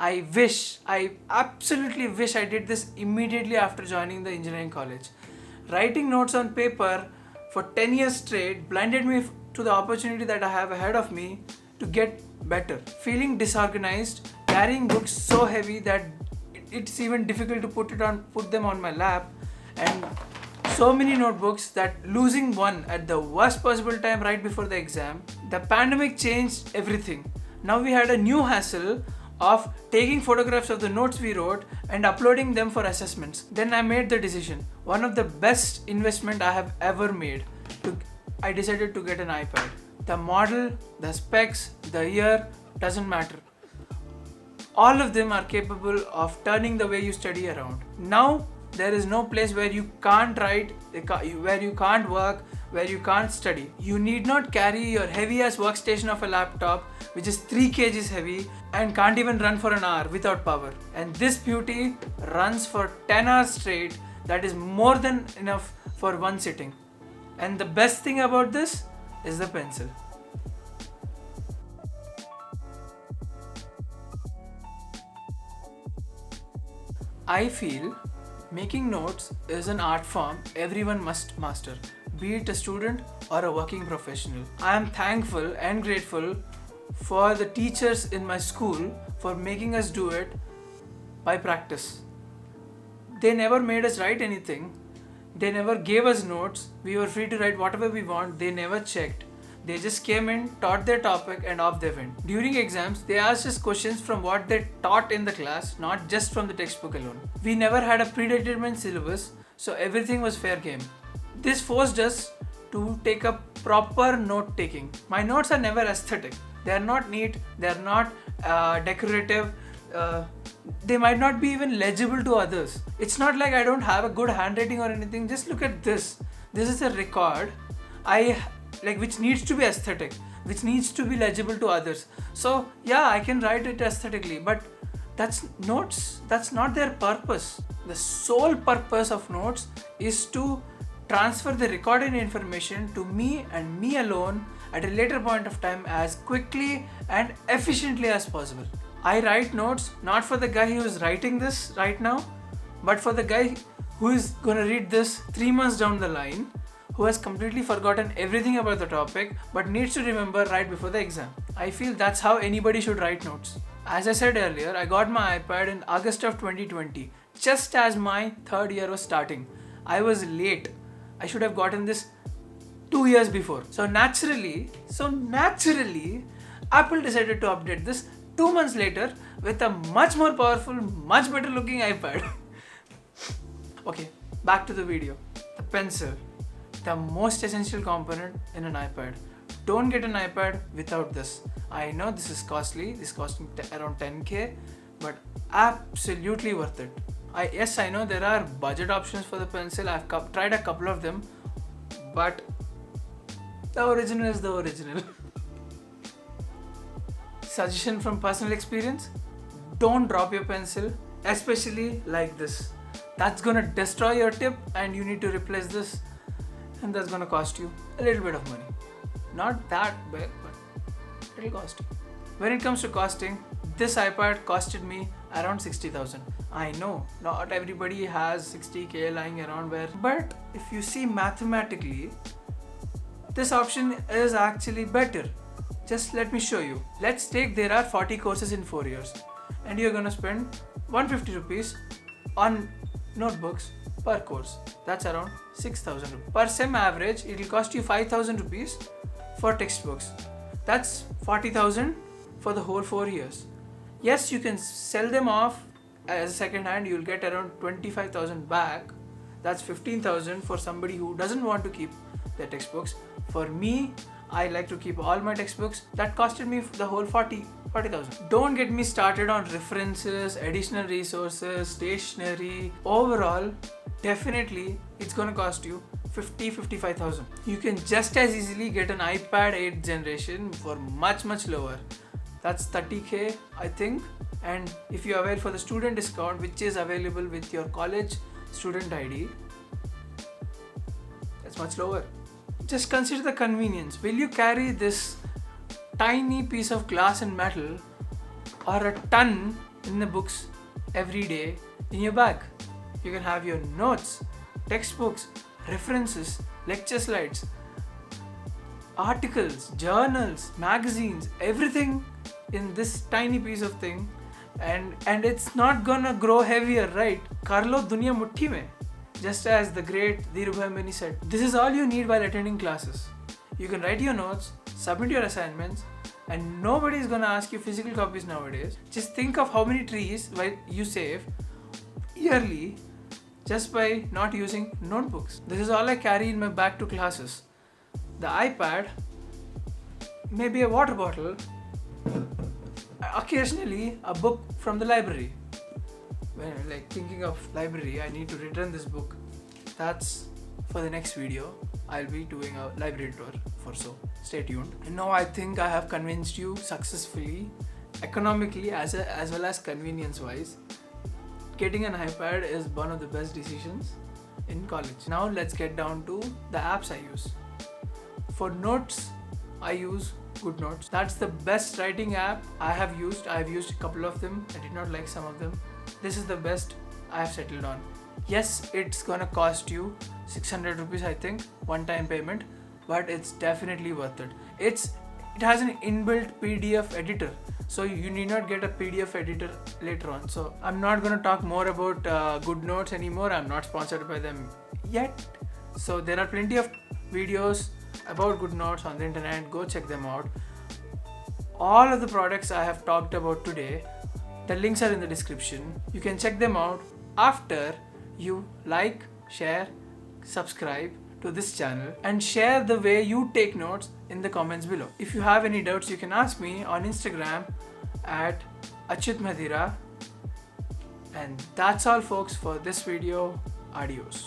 I absolutely wish I did this immediately after joining the engineering college. Writing notes on paper for 10 years straight blinded me to the opportunity that I have ahead of me to get better. Feeling disorganized, carrying books so heavy that it's even difficult to put them on my lap, and so many notebooks that losing one at the worst possible time right before the exam. The pandemic changed everything. Now we had a new hassle of taking photographs of the notes we wrote and uploading them for assessments. Then I made the decision, one of the best investment I have ever made. I decided to get an iPad. The model, the specs, the year doesn't matter. All of them are capable of turning the way you study around. Now there is no place where you can't write, where you can't work, where you can't study. You need not carry your heavy ass workstation of a laptop which is 3 kgs heavy and can't even run for an hour without power. And this beauty runs for 10 hours straight. That is more than enough for one sitting. And the best thing about this is the pencil. I feel making notes is an art form everyone must master, be it a student or a working professional. I am thankful and grateful for the teachers in my school for making us do it by practice. They never made us write anything. They never gave us notes. We were free to write whatever we want. They never checked. They just came in, taught their topic, and off they went. During exams, they asked us questions from what they taught in the class, not just from the textbook alone. We never had a predetermined syllabus, so everything was fair game. This forced us to take up proper note taking. My notes are never aesthetic. They are not neat. They are not decorative. They might not be even legible to others. It's not like I don't have a good handwriting or anything. Just look at this. This is a record which needs to be aesthetic, which needs to be legible to others. So yeah, I can write it aesthetically, but that's notes. That's not their purpose. The sole purpose of notes is to transfer the recorded information to me and me alone at a later point of time as quickly and efficiently as possible. I write notes not for the guy who is writing this right now, but for the guy who is gonna read this 3 months down the line, who has completely forgotten everything about the topic but needs to remember right before the exam. I feel that's how anybody should write notes. As I said earlier, I got my iPad in August of 2020, just as my third year was starting. I was late. I should have gotten this 2 years before. So naturally, Apple decided to update this 2 months later with a much more powerful, much better looking iPad. Okay, back to the video. The pencil. The most essential component in an iPad. Don't get an iPad without this. I know this is costly. This cost me around 10k, but absolutely worth it. I know there are budget options for the pencil. I've tried a couple of them, but the original is the original. Suggestion from personal experience: don't drop your pencil, especially like this. That's gonna destroy your tip and you need to replace this, and that's gonna cost you a little bit of money. Not that big, but it'll cost you. When it comes to costing, this iPad costed me around 60,000. I know not everybody has 60k lying around but if you see mathematically, this option is actually better. Just let me show you. Let's take there are 40 courses in 4 years and you're gonna spend 150 rupees on notebooks per course. That's around 6,000 rupees. Per sem average, it will cost you 5,000 rupees for textbooks. That's 40,000 for the whole 4 years. Yes, you can sell them off as second hand. You'll get around 25,000 back. That's 15,000 for somebody who doesn't want to keep their textbooks. For me, I like to keep all my textbooks. That costed me the whole 40,000. Don't get me started on references, additional resources, stationery. Overall, definitely it's gonna cost you 55,000. You can just as easily get an iPad 8th generation for much lower. That's 30k, I think. And if you avail for the student discount, which is available with your college student ID, that's much lower. Just consider the convenience. Will you carry this tiny piece of glass and metal or a ton in the books every day in your bag. You can have your notes, textbooks, references, lecture slides, articles, journals, magazines, everything in this tiny piece of thing, and it's not gonna grow heavier, right? Kar lo duniya mutti mein. Just as the great Dhirubhai Mani said, this is all you need while attending classes. You can write your notes, submit your assignments, and nobody is gonna ask you physical copies nowadays. Just think of how many trees you save yearly just by not using notebooks. This is all I carry in my bag to classes. The iPad, maybe a water bottle, occasionally a book from the library. When thinking of library, I need to return this book. That's for the next video. I'll be doing a library tour so stay tuned. And now I think I have convinced you successfully, economically as well as convenience wise. Getting an iPad is one of the best decisions in college. Now let's get down to the apps I use. For notes, I use GoodNotes. That's the best writing app I have used. I have used a couple of them. I did not like some of them. This is the best I have settled on. Yes, it's gonna cost you 600 rupees, I think, one-time payment, but it's definitely worth it. It has an inbuilt PDF editor, so you need not get a PDF editor later on. So I'm not gonna talk more about GoodNotes anymore. I'm not sponsored by them yet. So there are plenty of videos about GoodNotes on the internet. Go check them out. All of the products I have talked about today, the links are in the description. You can check them out after you like, share, subscribe to this channel and share the way you take notes in the comments below. If you have any doubts, you can ask me on Instagram at @achyutmadhira. And that's all folks for this video. Adios.